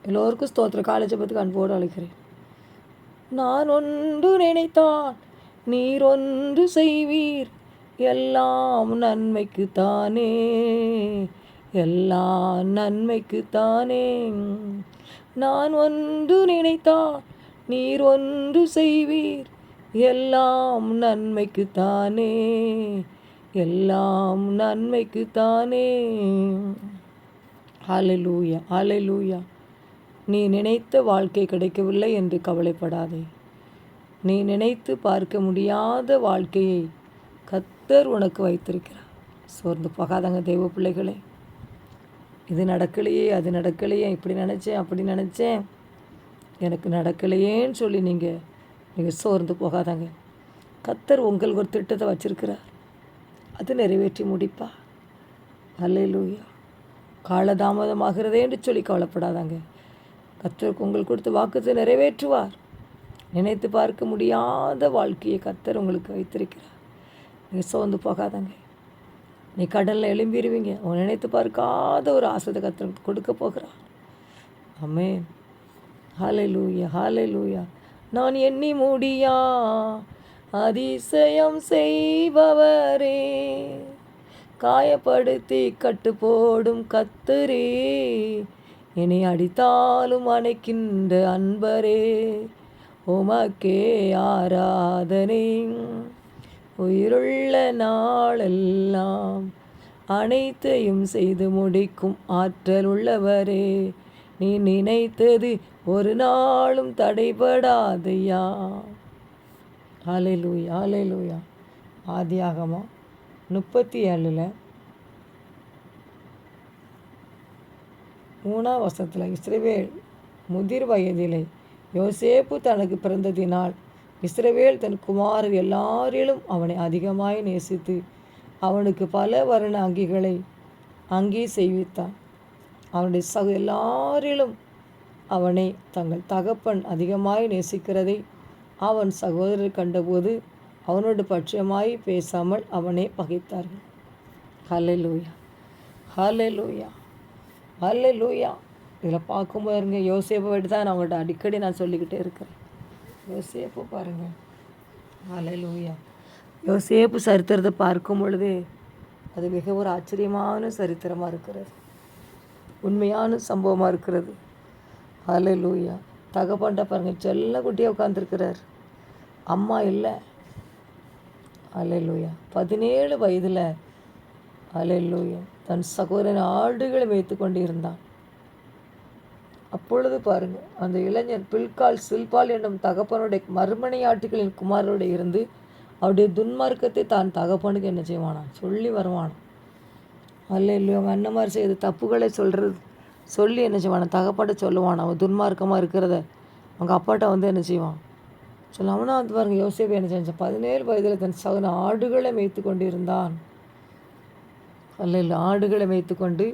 எல்லோருக்கும் ஸ்தோத்திர காலேஜை பற்றி அன்போடு அழைக்கிறேன். நான் ஒன்று நினைத்தான் நீர் ஒன்று செய்வீர், எல்லாம் நன்மைக்கு தானே, எல்லாம் நன்மைக்கு தானே. நான் ஒன்று நினைத்தான் நீர் ஒன்று செய்வீர், எல்லாம் நன்மைக்கு தானே, எல்லாம் நன்மைக்கு தானே. ஹல்லேலூயா, ஹல்லேலூயா. நீ நினைத்த வாழ்க்கை கிடைக்கவில்லை என்று கவலைப்படாதே. நீ நினைத்து பார்க்க முடியாத வாழ்க்கையை கர்த்தர் உனக்கு வைத்திருக்கிறார். சோர்ந்து போகாதங்க தெய்வ பிள்ளைகளே. இது நடக்கலையே, அது நடக்கலையே, இப்படி நினச்சேன், அப்படி நினச்சேன், எனக்கு நடக்கலையேன்னு சொல்லி நீங்கள் சோர்ந்து போகாதாங்க. கர்த்தர் உங்களுக்கு ஒரு திட்டத்தை வச்சிருக்கிறார். அது நிறைவேற்றி முடிப்பா. ஹல்லேலூயா. காலதாமதமாகிறதே என்று சொல்லி கவலைப்படாதாங்க. கர்த்தருக்கு உங்களுக்கு கொடுத்த வாக்குத்தை நிறைவேற்றுவார். நினைத்து பார்க்க முடியாத வாழ்க்கையை கர்த்தர் உங்களுக்கு வைத்திருக்கிறார். நீங்கள் சோர்ந்து போகாதாங்க. நீ கடலில் எழும்பிடுவீங்க. அவன் நினைத்து பார்க்காத ஒரு ஆசையை கர்த்தர் கொடுக்க போகிறார். ஆமென். ஹல்லேலூயா, ஹல்லேலூயா. நான் எண்ணி முடியா அதிசயம் செய்பவரே, காயப்படுத்தி கட்டு போடும் கர்த்தரே, என்னை அடித்தாலும் அணைக்கின்ற அன்பரே, உமக்கே ஆராதனை. உயிருள்ள நாளெல்லாம் அனைத்தையும் செய்து முடிக்கும் ஆற்றல் உள்ளவரே, நீ நினைத்தது ஒரு நாளும் தடைபடாதையா. ஹல்லேலூயா, ஹல்லேலூயா. ஆதியாகமம் 37 3ஆம் வசனத்தில், இஸ்ரவேல் முதிர் வயதிலே யோசேப்பு தனக்கு பிறந்ததினால் இஸ்ரவேல் தன் குமாரர் எல்லாரிலும் அவனை அதிகமாய் நேசித்து அவனுக்கு பல வர்ண அங்கி செய்வித்தான். அவனுடைய எல்லாரிலும் அவனை தங்கள் தகப்பன் அதிகமாய் நேசிக்கிறதை அவன் சகோதரர் கண்டபோது அவனோடு பட்சமாய் பேசாமல் அவனை பகைத்தார்கள். ஹல்லேலூயா, ஹல்லேலூயா, ஹல்லேலூயா. இதில் பார்க்கும்போது யோசேப்பை விட்டு தான் நான் அவங்கள்ட்ட அடிக்கடி நான் சொல்லிக்கிட்டே இருக்கிறேன். யோசேப்பு பாருங்கள். ஹல்லேலூயா. யோசேப்பு சரித்திரத்தை பார்க்கும் பொழுது அது மிக ஒரு ஆச்சரியமான சரித்திரமாக இருக்கிறது. உண்மையான சம்பவமாக இருக்கிறது. ஹல்லேலூயா. தகப்பன்ட்ட பாருங்கள், செல்ல குட்டியாக உட்காந்துருக்கிறார், அம்மா இல்லை. ஹல்லேலூயா. 17 வயதில் ஹல்லேலூயா தன் சகோதரன் ஆடுகளை வைத்து கொண்டு இருந்தான். அப்பொழுது பாருங்கள், அந்த இளைஞன் சில்பால் என்னும் தகப்பனுடைய மறுமனையாட்டுகளின் குமாரோடு இருந்து அவருடைய துன்மார்க்கத்தை தான் தகப்பனுக்கு என்ன செய்வானான் சொல்லி வருவானான். ஹல்லேலூயா. அவங்க அண்ணன் மாதிரி செய்த தப்புகளை சொல்லி என்ன செய்வான் தகப்பாட்ட சொல்லுவான். அவன் துன்மார்க்கமாக இருக்கிறத அவங்க அப்பாட்ட என்ன செய்வான் சொல்ல. அவனும் பாருங்கள், யோசேப்பு என்ன செஞ்சான், 17 வயதில் தன் சகோதரன் ஆடுகளை மேய்த்து கொண்டு இருந்தான். அல்ல, ஆடுகளை மேய்த்து கொண்டு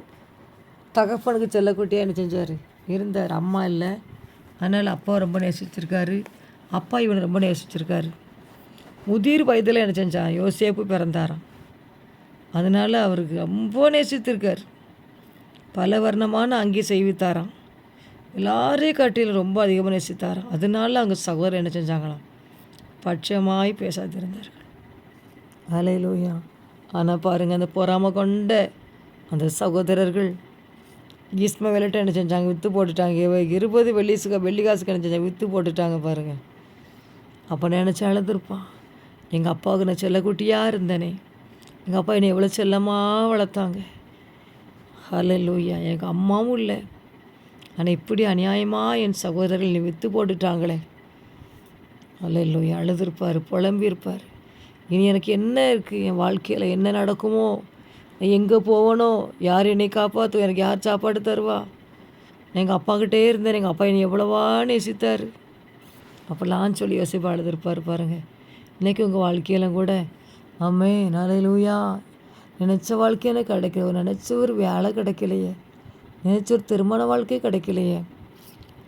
தகப்பனுக்கு செல்லக்குட்டியாக என்ன செஞ்சார் இருந்தார். அம்மா இல்லை, அதனால் அப்பா ரொம்ப நேசிச்சிருக்காரு, அப்பா இவனை ரொம்ப நேசிச்சிருக்காரு. முதிர் வயதில் என்ன செஞ்சான், யோசேப்பு பிறந்தாராம். அதனால் அவருக்கு ரொம்ப நேசித்திருக்கார். பல வர்ணமான அங்கே செய்வித்தாராம். எல்லாரையும் காட்டிலும் ரொம்ப அதிகமாக நேசித்தாராம். அதனால அவங்க சகோதரர் என்ன செஞ்சாங்களாம், பட்சமாய் பேசாதிருந்தார்கள். ஹல்லேலூயா. ஆனால் பாருங்கள், அந்த பொறாமை கொண்ட அந்த சகோதரர்கள் இஸ்மவேலைட்ட என்ன செஞ்சாங்க, விற்று போட்டுட்டாங்க. 20 வெள்ளி காசுக்கு என்ன செஞ்சாங்க, விற்று போட்டுட்டாங்க பாருங்கள். அப்போ நினச்சி அழுதுருப்பான், எங்கள் அப்பாவுக்கு நான் செல்லக்குட்டியாக இருந்தேனே, எங்கள் அப்பா என்னை எவ்வளோ செல்லமாக வளர்த்தாங்க. ஹல்லேலூயா. எங்கள் அம்மாவும் இல்லை, ஆனால் இப்படி அநியாயமாக என் சகோதரர்கள் நீ விற்று போட்டுட்டாங்களே. ஹல்லேலூயா. அழுதுருப்பார், புலம்பியிருப்பார். இனி எனக்கு என்ன இருக்குது, என் வாழ்க்கையில் என்ன நடக்குமோ, எங்கே போவனோ, யார் என்னை காப்பாற்றும், எனக்கு யார் சாப்பாடு தருவா, எங்கள் அப்பாக்கிட்டே இருந்தேன், எங்கள் அப்பா என்னை எவ்வளவா நேசித்தார் அப்போல்லாம் சொல்லி யோசிப்பா அழுதுருப்பார் பாருங்கள். இன்றைக்கி உங்கள் வாழ்க்கையெல்லாம் கூட ஆமென் ஹல்லேலூயா. நினச்ச வாழ்க்கை எனக்கு கிடைக்கல, நினச்ச ஒரு வேலை கிடைக்கலையே, நினச்ச ஒரு திருமண வாழ்க்கை கிடைக்கலையே,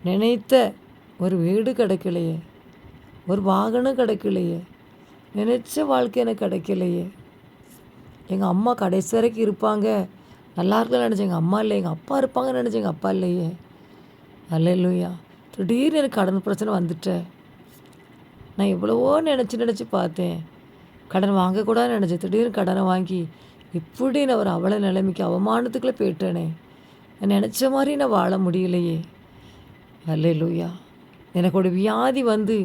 நினைத்த ஒரு வீடு கிடைக்கலையே, ஒரு வாகனம் கிடைக்கலையே, நினச்ச வாழ்க்கை எனக்கு கிடைக்கலையே, எங்கள் அம்மா கடைசி வரைக்கும் இருப்பாங்க நல்லா இருக்கலாம்னு நினச்சேன், எங்கள் அம்மா இல்லை, எங்கள் அப்பா இருப்பாங்கன்னு நினச்சேன், எங்கள் அப்பா இல்லையே, அல்லேலூயா. திடீர்னு எனக்கு கடன் பிரச்சனை வந்துட்டேன். நான் எவ்வளவோ நினச்சி பார்த்தேன். கடன் வாங்கக்கூடாதுன்னு நினச்சேன். திடீர்னு கடனை வாங்கி இப்படி நான் ஒரு அவல நிலைமைக்கு அவமானத்துக்குள்ளே போயிட்டேனே. நான் நினச்ச மாதிரி நான் வாழ முடியலையே. அல்லேலூயா. எனக்கு ஒரு வியாதி வந்து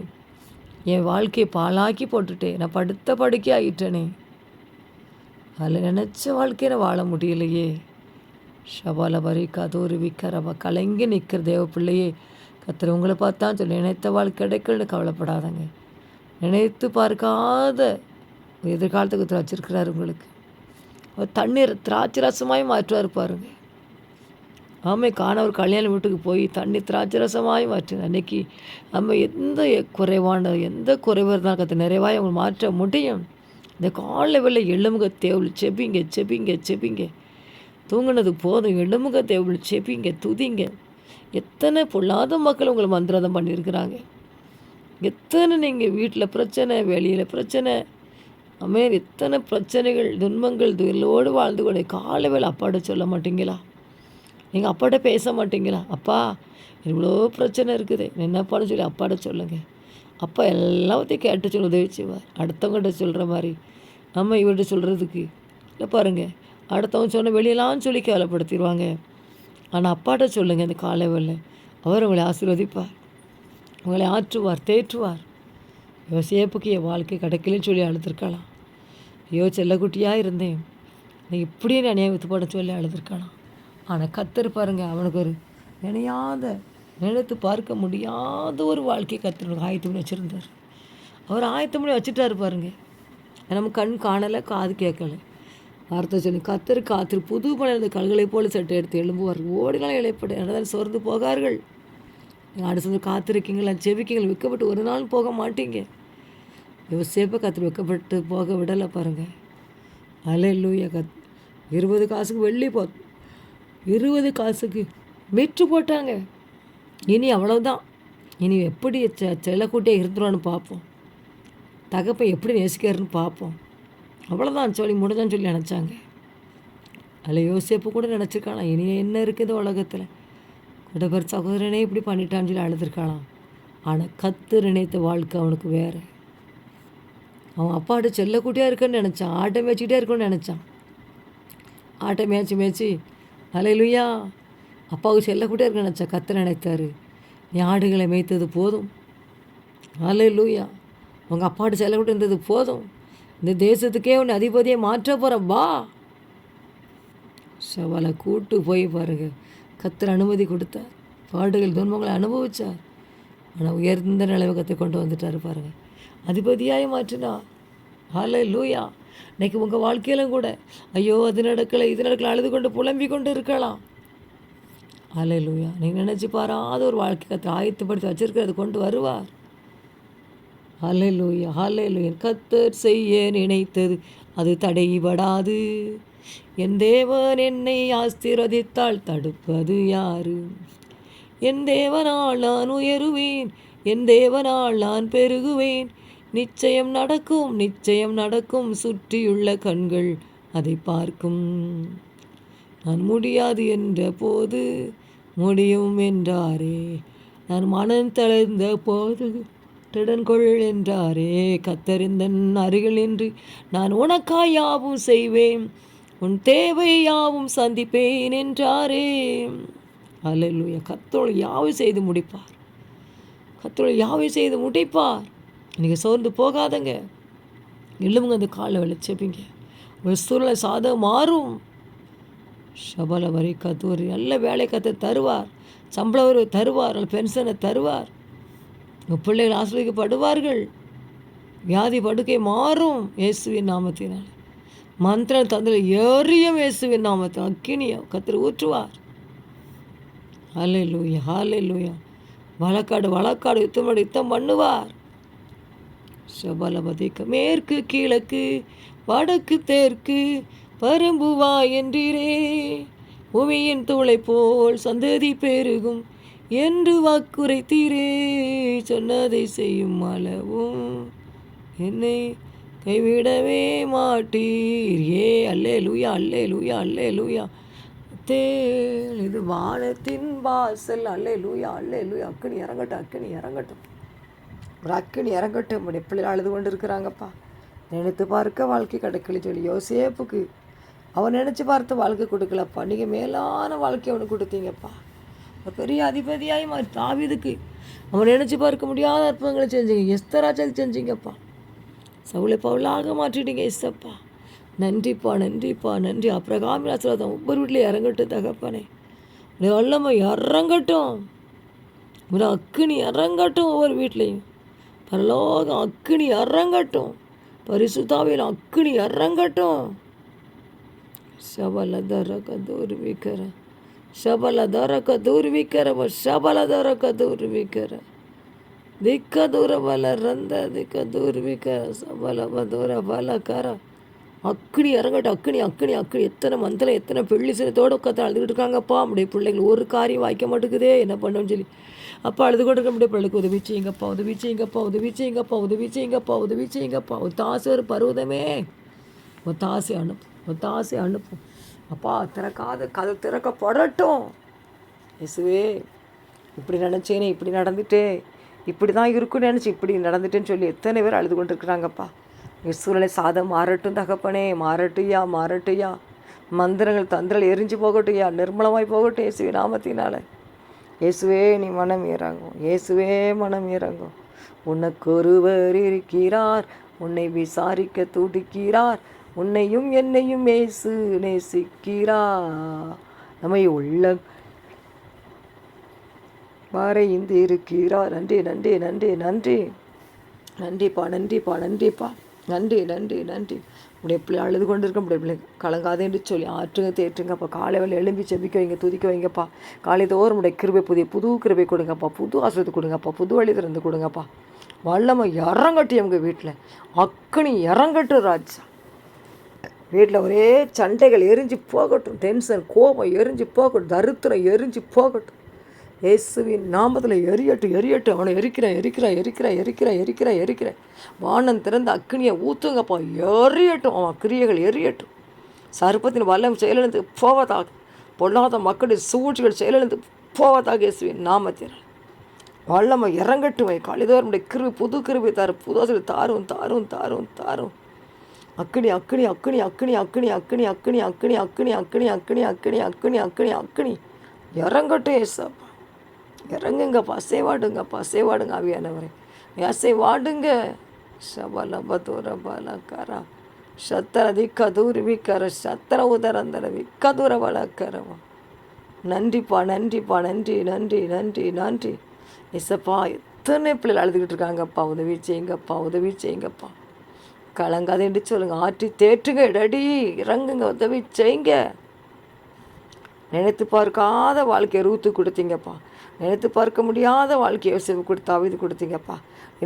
என் வாழ்க்கையை பாழாக்கி போட்டுட்டேன். நான் படுத்த படுக்கை ஆகிட்டேனே. அதில் நினச்ச வாழ்க்கையை நான் வாழ முடியலையே. ஷபால பரிக்கா தூரி விற்கிறவ கலங்கி நிற்கிற தேவ பிள்ளையே, கர்த்தர் உங்களை பார்த்தா சொல்லி நினைத்த வாழ்க்கை கிடைக்கலன்னு கவலைப்படாதங்க. நினைத்து பார்க்காத எதிர்காலத்துக்கு கர்த்தர் வச்சிருக்கிறார் உங்களுக்கு. அவர் தண்ணீர் திராட்சை ரசமாய் மாற்றுவார் பாருங்க. ஒரு கல்யாண வீட்டுக்கு போய் தண்ணி திராட்சை ரசமாய் மாற்றின அன்னைக்கு நம்ம எந்த குறைவாக இருந்தாலும் கர்த்தர் நிறைவாய் அவங்க மாற்ற முடியும். இந்த காலை வேளை எழுமுக தேவல் செபிங்க செபிங்க செபிங்க. தூங்கினது போதும், எழுமுக தேவல் செபிங்க துதிங்க. எத்தனை பொல்லாத மக்கள் உங்களை மந்திரதம் பண்ணியிருக்கிறாங்க. எத்தனை நீங்கள் வீட்டில் பிரச்சனை, வெளியில் பிரச்சனை, எத்தனை பிரச்சனைகள் துன்பங்கள் துயிலோடு வாழ்ந்து கொண்டு காலை வேளை அப்பாட்ட சொல்ல மாட்டீங்களா? நீங்கள் அப்பாட்ட பேச மாட்டீங்களா? அப்பா இவ்வளோ பிரச்சனை இருக்குது, என்னப்பான்னு சொல்லி அப்பாட்ட சொல்லுங்கள். அப்பா எல்லாத்தையும் கேட்டு சொல்ல உதவி செய்வார். அடுத்தவங்கள்ட்ட சொல்கிற மாதிரி நம்ம இவர்கிட்ட சொல்கிறதுக்கு இல்லை பாருங்கள். அடுத்தவங்க சொன்ன வெளியெல்லாம் சொல்லி கேவலப்படுத்திடுவாங்க. ஆனால் அப்பாட்ட சொல்லுங்கள் இந்த காலை வேளை. அவர் உங்களை ஆசீர்வதிப்பார், உங்களை ஆற்றுவார், தேற்றுவார். யோசேப்புக்கு என் வாழ்க்கை கிடைக்கலன்னு சொல்லி அழுதுருக்கலாம். ஐயோ செல்லக்குட்டியாக இருந்தேன், நீ இப்படியே நான் நினைவுத்து போட சொல்லி அழுதுருக்கலாம். ஆனால் கர்த்தர் பாருங்கள், அவனுக்கு ஒரு நினைத்து பார்க்க முடியாத ஒரு வாழ்க்கையை கர்த்தர் ஆயத்தம் பண்ணி வச்சுருந்தார். அவர் ஆயத்தம் பண்ணி வச்சுட்டாரு பாருங்கள். நம்ம கண் காணலை, காது கேட்கலை. வார்த்தை சொல்லி கர்த்தர் காற்று புது பணிந்த கல்களை போல சட்டை எடுத்து எழும்புவார். ஓடினாலும் இழைப்பட என்னதான் சோர்ந்து போகார்கள். நீங்கள் அடுத்த காத்திருக்கீங்களா, செவிக்கீங்கள், விற்கப்பட்டு ஒரு நாள் போக மாட்டீங்க. யோசேப்பை கர்த்தர் வைக்கப்பட்டு போக விடலை பாருங்கள். அல்லேலூயா. 20 காசுக்கு வெள்ளி 20 காசுக்கு மெற்று போட்டாங்க. இனி அவ்வளவுதான், இனி எப்படி செல்லக்கூட்டியே இருந்துருவான்னு பார்ப்போம், தகப்பை எப்படி நேசிக்காருன்னு பார்ப்போம், அவ்வளோதான் சொல்லி முடிஞ்சான்னு சொல்லி நினச்சாங்க. அதில் யோசேப்பு கூட நினச்சிருக்கலாம், இனி என்ன இருக்குது உலகத்தில், குடபர் சகோதரனே இப்படி பண்ணிட்டான்னு சொல்லி அழுதுருக்கலாம். ஆனால் கர்த்தர் நினைத்த வாழ்க்கை அவனுக்கு வேறு. அவன் அப்பாட்ட செல்லக்கூட்டியாக இருக்குன்னு நினச்சான், ஆட்டை மேய்ச்சிக்கிட்டே இருக்குன்னு நினச்சான். ஆட்டை மேய்ச்சி அல்லேலூயா அப்பாவுக்கு செல்லக்கூட்டியாக இருக்குன்னு நினச்சா. கர்த்தர் நினைத்தாரு, நீ ஆடுகளை மேய்த்தது போதும். அல்லேலூயா, உங்கள் அப்பாட்ட செல்லக்கூட்டி இருந்தது போதும். இந்த தேசத்துக்கே உன்னை அதிபதியை மாற்ற போகிறேன் வா. சவாலை கூட்டு போய் பாருங்க. கர்த்தர் அனுமதி கொடுத்தார், பாடுகள் துன்பங்களை அனுபவித்தார். ஆனால் உயர்ந்த நிலைமை கற்று கொண்டு வந்துட்டார் பாருங்கள். அதிபதியாய் மாற்றினார். அல்லேலூயா. இன்றைக்கி உங்கள் வாழ்க்கையிலும் கூட ஐயோ அது நடக்கலை இது நடக்கலை அழுது கொண்டு புலம்பி கொண்டு இருக்கலாம். அல்லேலூயா. நீங்கள் நினச்சி பாராத ஒரு வாழ்க்கை கர்த்தர் ஆயத்தப்படுத்தி வச்சிருக்கிறது கொண்டு வருவார். அல்லேலூயா அல்லேலூயா. கர்த்தர் செய்ய நினைத்தது அது தடைபடாது. என் தேவன் என்னை ஆசீர்வதித்தால் தடுப்பது யாரு? என் தேவனால் நான் உயருவேன், என் தேவனால் நான் பெருகுவேன். நிச்சயம் நடக்கும், நிச்சயம் நடக்கும், சுற்றியுள்ள கண்கள் அதை பார்க்கும். நான் முடியாது என்ற போது முடியும் என்றாரே, நான் மனம் தளர்ந்த போது திடன்கொள் என்றாரே. கர்த்தர் எந்தன் அருகில் நின்று நான் உனக்காய் யாவும் செய்வேன், உன் தேவை யாவும் சந்திப்பேன் என்றாரே. அல்லேலூயா. கர்த்தர் யாவும் செய்து முடிப்பார், கர்த்தர் யாவும் செய்து முடிப்பார். நீங்கள் சோர்ந்து போகாதங்க, எழுமுங்க, அந்த காலை வெளிச்சப்பிங்க. ஒரு சூழ்நிலை சாதகம் மாறும். சபல வரி கத்தூரி நல்ல வேலை கத்த தருவார், சம்பள உறவு தருவார், நல்ல பென்ஷனை தருவார். உங்கள் பிள்ளைகள் ஆசீர்வதிக்கப்படுவார்கள். வியாதி படுக்கை மாறும் இயேசுவின் நாமத்தினால். மந்திரம் தந்திர எரியும் இயேசுவின் நாமத்தில் அக்கினியை கர்த்தர் ஊற்றுவார். அல்லேலூயா அல்லேலூயா. வழக்காடு யுத்தம் பண்ணுவார். சபலபதிக்க மேற்கு கிழக்கு வடக்கு தெற்கு பரம்புவா என்றீரே. பூமியின் தூளை போல் சந்ததி பெருகும் என்று வாக்குரைத்தீரே. சொன்னதை செய்யும் அளவும் என்னை கைவிடவே மாட்டீர். அல்லேலூயா அல்லேலூயா அல்லேலூயா. பெத்தேல் இது வானத்தின் வாசல். அல்லேலூயா, அல்லேலூயா. அக்கினி இறங்கட்டும், அக்கினி இறங்கட்டும், ஒரு அக்கினி இறங்கட்டும். நம்முடைய பிள்ளைகள் அழுது கொண்டு இருக்கிறாங்கப்பா. நினைத்து பார்க்க வாழ்க்கை கிடைக்கல சொல்லி யோசேப்புக்கு அவன் நினச்சி பார்த்து வாழ்க்கை கொடுக்கலப்பா. நீங்கள் மேலான வாழ்க்கை அவனுக்கு கொடுத்தீங்கப்பா. ஒரு பெரிய அதிபதியாகி மாதிரி தாவீதுக்கு அவன் நினச்சி பார்க்க முடியாத அற்புதங்களை செஞ்சீங்க. எஸ்தராஜால் செஞ்சீங்கப்பா. சவுளை பவுலாக மாற்றிட்டீங்க ஏசப்பா. நன்றிப்பா, நன்றிப்பா, நன்றி. அப்பிரகாமி ஆசீர்வாதம் ஒவ்வொரு வீட்டிலையும் இறங்கட்டும் தகப்பனே. உடைய வல்லமை இறங்கட்டும், ஒரு அக்கினி இறங்கட்டும் ஒவ்வொரு வீட்லேயும். பரலோகம் அக்கினி இறங்கட்டும், பரிசுத்தாவியில் அக்கினி இறங்கட்டும். ಶಬಲದರಕ ದೂರ್ವಿಕರ ಶಬಲದರಕ ದೂರ್ವಿಕರ ಶಬಲದರಕ ದೂರ್ವಿಕರ ದಿಕ್ಕ ದೂರ ಬಲ ರಂದ ದಿಕ್ಕ ದೂರ್ವಿಕರ சபல தூர பலக்கர. அக்கினி இறங்கட்டும், அக்கினி அக்கினி அக்கினி. எத்தனை மந்திரம் எத்தனை பெள்ளி சிலத்தோடு உட்காந்து அழுதுகிட்டு இருக்காங்கப்பா. அப்படியே பிள்ளைகள் ஒரு காரியம் வாய்க்க மாட்டேங்குதே, என்ன பண்ணணும்னு சொல்லி அப்பா அழுது கொண்டு இருக்க முடிய பிள்ளைக்கு உதவி செய்யுங்கப்பா, உதவி செய்யுங்கப்பா, உதவி செய்யுங்கப்பா, உதவி செய்யுங்கப்பா, உதவி செய்யுங்கப்பா. ஒரு தாசு ஒரு பருவதமே ஒரு தாசை அனுப்பும், ஒரு தாசை அனுப்பும் அப்பா. திறக்காத கதை திறக்கப்படட்டும் இயேசுவே. இப்படி நினச்சேனே, இப்படி நடந்துட்டே, இப்படி தான் இருக்குன்னு நினச்சி இப்படி நடந்துட்டேன்னு சொல்லி எத்தனை பேர் அழுது கொண்டு இருக்கிறாங்கப்பா. சூழ்நிலை சாதம் மாறட்டும் தகப்பனே, மாறட்டுயா, மாறட்டுயா. மந்திரங்கள் தந்திரங்கள் எரிஞ்சு போகட்டும்யா, நிர்மலமாய் போகட்டும் இயேசுவே நாமத்தினால. இயேசுவே நீ மனம் இறங்கும், இயேசுவே மனம் இறங்கும். உனக்கு ஒருவர் இருக்கிறார், உன்னை விசாரிக்க துடிக்கிறார், உன்னையும் என்னையும் இயேசு நேசிக்கிறார், நம்மை உள்ள வரைந்து இருக்கிறார். நன்றி, நன்றி, நன்றி, நன்றி, நன்றிப்பா, நன்றிப்பா, நன்றிப்பா, நன்றி, நன்றி, நன்றி. உடைய பிள்ளை அழுது கொண்டு இருக்க முடிய பிள்ளை கலங்காதேன்னு சொல்லி ஆற்றுங்க தேற்றுங்கப்பா. காலை வேலை எழும்பி செபிக்க வைங்க, துதிக்க வைங்கப்பா. காலை தோறும் உடைய கிருபை புது கிருபை கொடுங்கப்பா, புது ஆசிரியத்தை கொடுங்கப்பா, புது வழி திறந்து கொடுங்கப்பா. வல்லமை இறங்கட்டும் எங்கள் வீட்டில், அக்கினி இறங்கட்டும் ராஜா. வீட்டில் ஒரே சண்டைகள் எரிஞ்சு போகட்டும், டென்ஷன் கோபம் எரிஞ்சு போகட்டும், தரித்திரம் எரிஞ்சு போகட்டும் இயேசுவின் நாமத்தில். எரியட்டும், எரியட்டும். அவனை எரிக்கிறேன், எரிக்கிறேன், எரிக்கிறேன், எரிக்கிறேன், எரிக்கிறேன், எரிக்கிறேன். வானம் திறந்த அக்கினியை ஊற்றுங்கப்பா, எரியட்டும். அவன் கிரியைகள் எரியட்டும். சர்ப்பத்தின் வல்லம் செயலிழந்து போவதாக, பொல்லாத மக்களின் சூழ்ச்சிகள் செயலிழந்து போவதாக இயேசுவின் நாமத்தில். வல்லமை இறங்கட்டும். காலிதோறும் கிருபை புது கிருபை தாரும், புது தாரும், தாரும், தாரும், தாரும். அக்கினி அக்கினி அக்கினி அக்கினி அக்கினி அக்கினி அக்கினி அக்கினி அக்கினி அக்கினி அக்கினி அக்கினி அக்கினி அக்கினி அக்கினி இறங்கட்டும் ஏசப்பா. இறங்குங்கப்பா, அசைவாடுங்கப்பா, அசைவாடுங்க ஆவியானவரே, அசைவாடுங்க. ಶಬಲಬದೂರ ಬಲಕರ ಶತರ ದಿಕ್ಕದೂರ್ವಿಕರ ಶತರ ಉದರಂದರ ವಿಕ್ಕದೂರ ಬಲಕರವ. நன்றிப்பா, நன்றிப்பா, நன்றி, நன்றி, நன்றி, நன்றி இசப்பா. எத்தனை பிள்ளைகள் அழுதுகிட்டு இருக்காங்கப்பா. உதவி செய்யுங்கப்பா, உதவி செய்யுங்கப்பா. கலங்காதேன்னு சொல்லுங்க, ஆற்றி தேற்றுங்க, இடடி இறங்குங்க, உதவி செய்யுங்க. நினைத்து பார்க்காத வாழ்க்கையை ரூத்து கொடுத்தீங்கப்பா. நினைத்து பார்க்க முடியாத வாழ்க்கையை யோசிப்பு தாவீது கொடுத்தீங்கப்பா.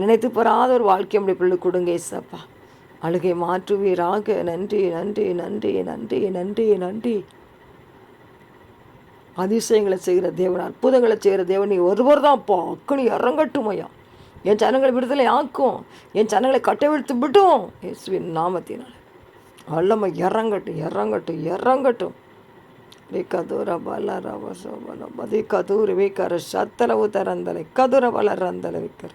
நினைத்து பெறாத ஒரு வாழ்க்கையை நம்முடைய பிள்ளை கொடுங்க ஏசப்பா. அழுகை மாற்றுவீராக. நன்றி, நன்றி, நன்றி, நன்றி, நன்றி, நன்றி. அதிசயங்களை செய்கிற தேவன், அற்புதங்களை செய்கிற தேவன் நீ ஒருவர் தான்ப்பா. அக்கினி இறங்கட்டும் ஐயா. என் ஜனங்களை விடுதலை ஆக்கும், என் ஜனங்களை கட்டவிழ்த்து விடும் இயேசுவின் நாமத்தினால். வல்லமை இறங்கட்டும், இறங்கட்டும், இறங்கட்டும். கதூர பல ரவசோபல பதி கதூர் விக்கர சத்தரவு தரந்தலை கதுர பல ரந்தலை விக்கர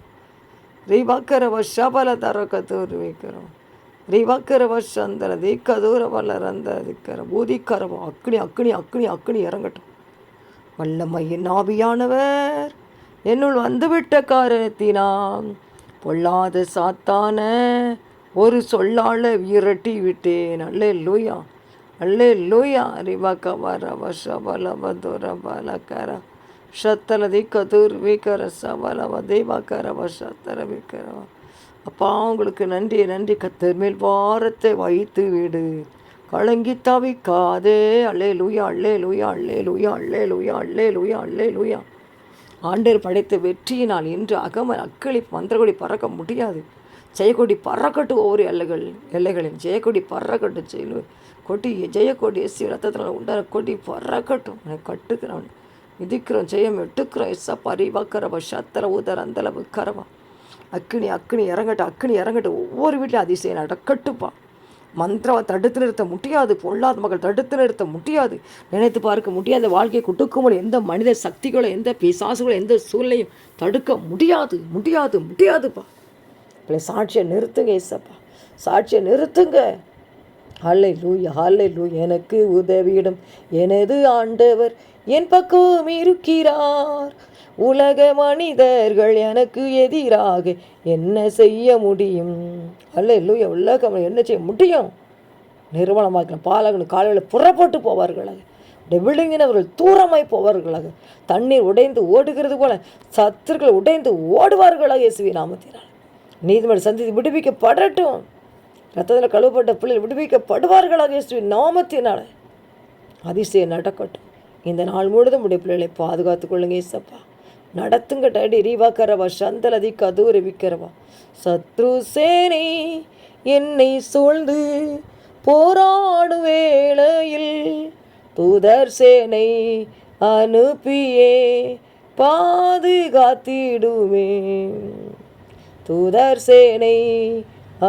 ரிவக்கரவ ಶಬಲ தர கதூர் விக்கரம் ரிவக்கரவ சந்தல தி கதூர பல ரந்த விக்கர பூதிக்கரவ. அக்னி அக்னி அக்னி அக்னி இறங்கட்டும். வல்லமையின் ஆவியானவர் என்னுள் வந்துவிட்ட காரணத்தினாம் பொல்லாத சாத்தான ஒரு சொல்லால விரட்டி விட்டேன். அல்லேலூயா, அல்லேலூயா. ரிவக்கவர வஷபலவ துரபலகர ஷத்தல திக்கதூர் விக்கர சபலவ தெய்வக்கரவ ஷத்தர விக்கரவ. அப்பா உங்களுக்கு நன்றி, நன்றி. கர்த்தர் மேல் பாரத்தை வைத்து விடு, கலங்கி தவிக்காதே. அல்லேலூயா, அல்லேலூயா, அல்லேலூயா, அல்லேலூயா, அல்லேலூயா, அல்லேலூயா. ஆண்டவர் படைத்த வெற்றியினால் இன்று அகம அக்களி மந்திரகொடி பறக்க முடியாது. ஜெயக்கொடி பறக்கட்டும். ஒவ்வொரு எல்லைகளின் ஜெயக்கொடி பறக்கட்டும். கொடி ஜெயக்கொடி எஸ்சி ரத்தத்தில் உண்டான கொடி பறக்கட்டும். கட்டுக்கிறவன் மிதிக்கிறோம், ஜெயம் எட்டுக்கிறோம். எஸ்ஸா பரிவாக்கரவா சத்தர ஊதர அந்தளவு கரவா. அக்கினி அக்கினி இறங்கட்டும், அக்கினி இறங்கட்டும். ஒவ்வொரு வீட்லையும் அதிசயம் நடக்கட்டுப்பா. மந்திரம் தடுத்து நிறுத்த முடியாது. பொல்லாத மக்கள் தடுத்து நிறுத்த முடியாது. நினைத்து பார்க்க முடியாத வாழ்க்கையை கொடுக்கும்போது எந்த மனித சக்திகளோ எந்த பிசாசுகளோ எந்த சூழ்நிலையும் தடுக்க முடியாது முடியாது முடியாதுப்பா. சாட்சியை நிறுத்துங்க ஏசப்பா, சாட்சியை நிறுத்துங்க. ஹல்லேலூயா ஹல்லேலூயா. எனக்கு உதவியிடும் எனது ஆண்டவர் என் பக்கம் இருக்கிறார். உலக மனிதர்கள் எனக்கு எதிராக என்ன செய்ய முடியும்? ஹல்லேலூயா. உலகம் என்ன செய்ய முடியும்? நிர்மலமாக்கலாம். பாலகன் காலையில் புறப்பட்டு போவார்களாக, விழுங்கினவர்கள் தூரமாய் போவார்களாக. தண்ணீர் உடைந்து ஓடுகிறது போல சத்துருக்கள் உடைந்து ஓடுவார்களாக இயேசுவின் நாமத்தினால். நீதிமன்ற சந்தித்து விடுவிக்கப்படட்டும். ரத்தத்தில் கழுவப்பட்ட பிள்ளைகள் விடுவிக்கப்படுவார்களாக இயேசுவின் நாமத்தினால். அதிசயம் நடக்கட்டும். இந்த நாள் முழுதும் உடைய பிள்ளைகளை பாதுகாத்து கொள்ளுங்க ஏசப்பா. நடத்துங்க டேடி. ரீவாக்கரவா சந்தலதி கதூரி விக்கிறவா. சத்ரு சேனை என்னை சூழ்ந்து போராடும் வேளையில் தூதர் சேனை அனுப்பியே பாதுகாத்திடுமே. தூதர் சேனை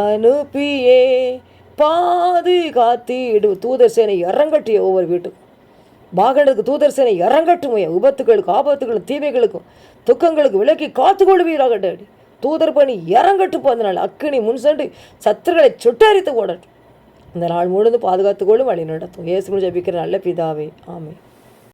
அனுப்பியே பாதுகாத்திடும். தூதர் சேனை இறங்கட்டிய ஒவ்வொரு வீட்டுக்கும் வாகனத்துக்கு தூதர் சேனை இறங்கட்டுமையா. விபத்துகளுக்கு ஆபத்துகளுக்கும் தீமைகளுக்கும் துக்கங்களுக்கு விலக்கி காத்து கொள்வீராக டாடி. தூதர் பணி இறங்கட்டும். அதனால் அக்கினி முன்சென்று சத்துருக்களை சுட்டரித்து ஓடட்டும். இந்த நாள் முழுவதும் பாதுகாத்துக்கொள்ளும் வழி நடத்தும். இயேசு ஜெபிக்கிற நல்ல பிதாவே, ஆமென்.